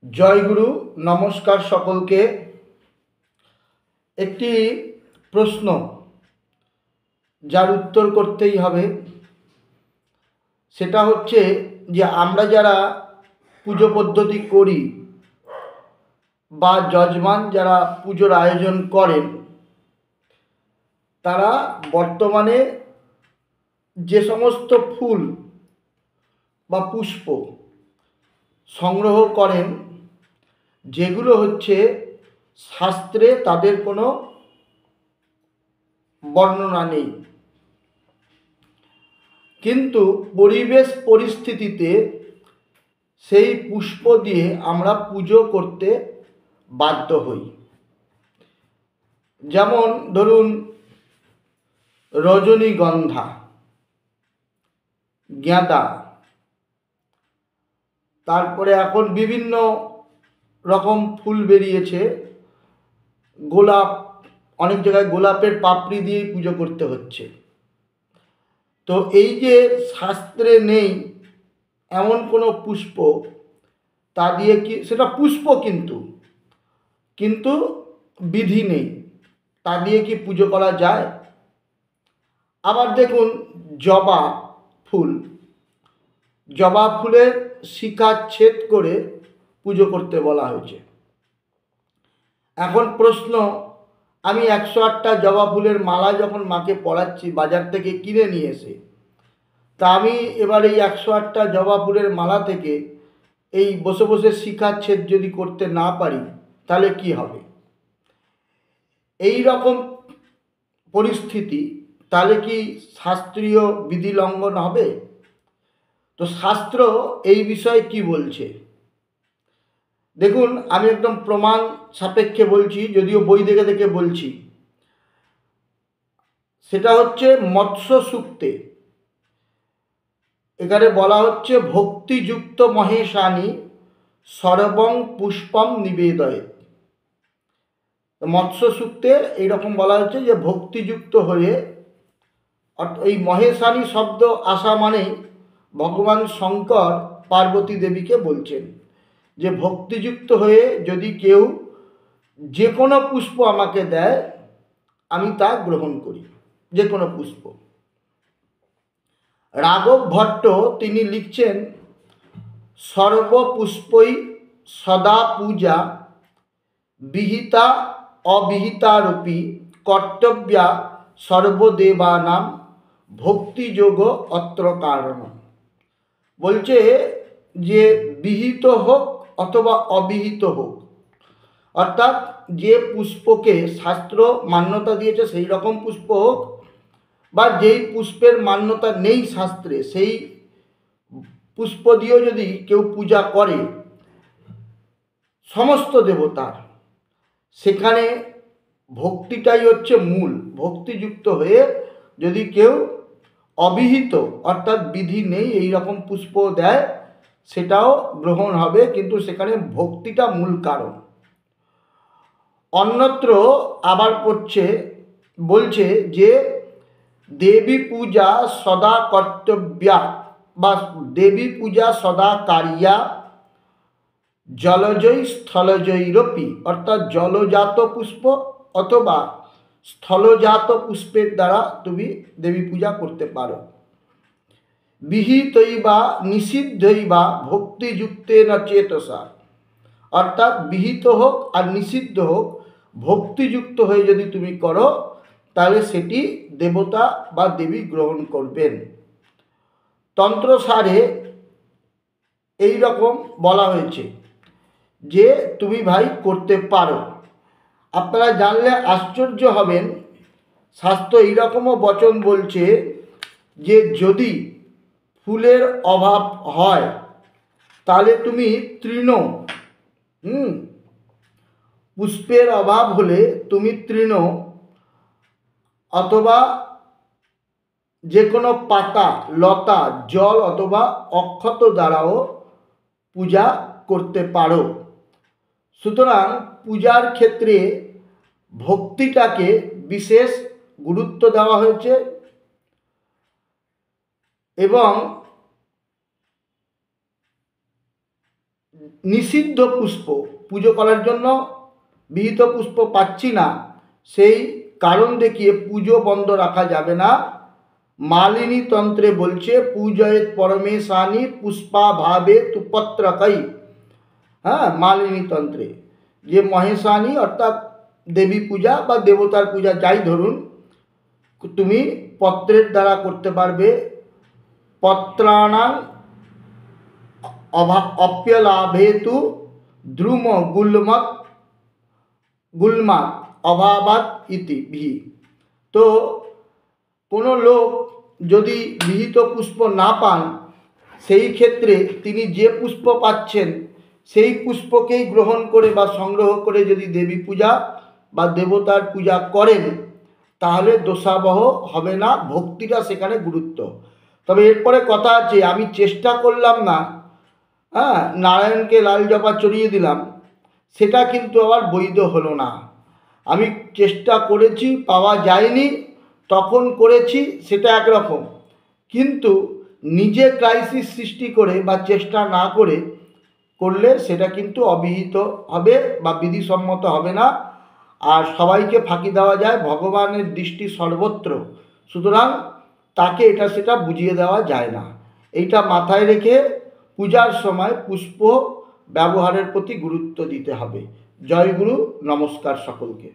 জয় গুরু। নমস্কার সকলকে। একটি প্রশ্ন যার উত্তর করতেই হবে, সেটা হচ্ছে যে আমরা যারা পুজো পদ্ধতি করি বা যজমান যারা পুজোর আয়োজন করেন, তারা বর্তমানে যে সমস্ত ফুল বা পুষ্প সংগ্রহ করেন, যেগুলো হচ্ছে শাস্ত্রে তাদের কোনো বর্ণনা নেই, কিন্তু পরিবেশ পরিস্থিতিতে সেই পুষ্প দিয়ে আমরা পুজো করতে বাধ্য হই। যেমন ধরুন রজনীগন্ধা, গাঁদা, তারপরে এখন বিভিন্ন রকম ফুল বেরিয়েছে, গোলাপ, অনেক জায়গায় গোলাপের পাপড়ি দিয়েই পুজো করতে হচ্ছে। তো এই যে শাস্ত্রে নেই এমন কোনো পুষ্প, তা দিয়ে কি, সেটা পুষ্প কিন্তু বিধি নেই, তা দিয়ে কি পুজো করা যায়? আবার দেখুন জবা ফুল, জবা ফুলের শিখা ছেদ করে পুজো করতে বলা হয়েছে। এখন প্রশ্ন, আমি 108টা জবা ফুলের মালা যখন মাকে পরাচ্ছি বাজার থেকে কিনে নিয়ে এসে, তা আমি এবার এই 108টা জবা ফুলের মালা থেকে এই বসে বসে শিখা ছেদ যদি করতে না পারি, তাহলে কি হবে? এই রকম পরিস্থিতি, তাহলে কি শাস্ত্রীয় বিধি লঙ্ঘন হবে? তো শাস্ত্র এই বিষয়ে কি বলছে দেখুন, আমি একদম প্রমাণ সাপেক্ষে বলছি, যদিও বই দেখে দেখে বলছি। সেটা হচ্ছে মৎস্য সূক্তে, এখানে বলা হচ্ছে ভক্তিযুক্ত মহেশানি সর্বং পুষ্পম নিবেদয়ে। মৎস্য সূক্তে এইরকম বলা হচ্ছে যে ভক্তিযুক্ত হয়ে, এই মহেশানি শব্দ আসা মানে ভগবান শঙ্কর পার্বতী দেবীকে বলছেন যে ভক্তিযুক্ত হয়ে যদি কেউ যে কোনো পুষ্প আমাকে দেয়, আমি তা গ্রহণ করি, যে কোনো পুষ্প। রাঘব ভট্ট তিনি লিখছেন, সর্বপুষ্পই সদা পূজা বিহিতা অবিহিতারূপী কর্তব্যা সর্বদেবানাম ভক্তিযোগ অত্র কারণ। বলছে যে বিহিত হোক অথবা অবিহিত হোক, অর্থাৎ যে পুষ্পকে শাস্ত্র মান্যতা দিয়েছে সেই রকম পুষ্প হোক, বা যেই পুষ্পের মান্যতা নেই শাস্ত্রে, সেই পুষ্প দিয়েও যদি কেউ পূজা করে সমস্ত দেবতার, সেখানে ভক্তিটাই হচ্ছে মূল। ভক্তিযুক্ত হয়ে যদি কেউ অবিহিত অর্থাৎ বিধি নেই এই রকম পুষ্প দেয়, সেটাও গ্রহণ হবে, কিন্তু সেখানে ভক্তিটা মূল কারণ। অন্যত্র আবার বলছে যে দেবী পূজা সদা কর্তব্যা বা দেবী পূজা সদা কারিয়া জলজয়ী স্থলজয়ীরপি, অর্থাৎ জলজাত পুষ্প অথবা স্থলজাত পুষ্পের দ্বারা তুমি দেবী পূজা করতে পারো। বিহিতই বা নিষিদ্ধই বা ভক্তিযুক্তেন চেতসা, অর্থাৎ বিহিত হোক আর নিষিদ্ধ হোক, ভক্তিযুক্ত হয়ে যদি তুমি করো, তাহলে সেটি দেবতা বা দেবী গ্রহণ করবেন। তন্ত্রসারে এই রকম বলা হয়েছে যে তুমি ভাই করতে পারো। আপনারা জানলে আশ্চর্য হবেন, শাস্ত্র এইরকমও বচন বলছে যে যদি ফুলের অভাব হয়, তাহলে তুমি তৃণ, পুষ্পের অভাব হলে তুমি তৃণ অথবা যে কোনো পাতা, লতা, জল অথবা অক্ষত দ্বারাও পূজা করতে পারো। সুতরাং পূজার ক্ষেত্রে ভক্তিটাকে বিশেষ গুরুত্ব দেওয়া হয়েছে, এবং নিষিদ্ধ পুষ্প পুজো করার জন্য বিহিত পুষ্প পাচ্ছি না, সেই কারণ দেখিয়ে পুজো বন্ধ রাখা যাবে না। মালিনী তন্ত্রে বলছে পূজয়েত পরমেশানি পুষ্পা ভাবে তুপত্রকাই। হ্যাঁ, মালিনী তন্ত্রে যে মহেশানী অর্থাৎ দেবী পূজা বা দেবতার পূজা যাই ধরুন, তুমি পত্রের দ্বারা করতে পারবে। পত্রাণাং অপ্যলাভেতু দ্রুম গুল্মাত অভাবাত ইতি ভি। তো কোনো লোক যদি বিহিত পুষ্প না পান, সেই ক্ষেত্রে তিনি যে পুষ্প পাচ্ছেন সেই পুষ্পকেই গ্রহণ করে বা সংগ্রহ করে যদি দেবী পূজা বা দেবতার পূজা করেন, তাহলে দোষাবহ হবে না, ভক্তিটা সেখানে গুরুত্ব। তবে এরপরে কথা আছে, আমি চেষ্টা করলাম না, হ্যাঁ, নারায়ণকে লাল জবা চড়িয়ে দিলাম, সেটা কিন্তু আবার বৈধ হলো না। আমি চেষ্টা করেছি, পাওয়া যায়নি, তখন করেছি, সেটা একরকম। কিন্তু নিজে ক্রাইসিস সৃষ্টি করে বা চেষ্টা না করে করলে সেটা কিন্তু অবিহিত হবে বা বিধিসম্মত হবে না। আর সবাইকে ফাঁকি দেওয়া যায়, ভগবানের দৃষ্টি সর্বত্র, সুতরাং তাকে এটা সেটা বুঝিয়ে দেওয়া যায় না। এইটা মাথায় রেখে পূজার সময় পুষ্প ব্যবহারের প্রতি গুরুত্ব দিতে হবে। জয় গুরু, নমস্কার সকলকে।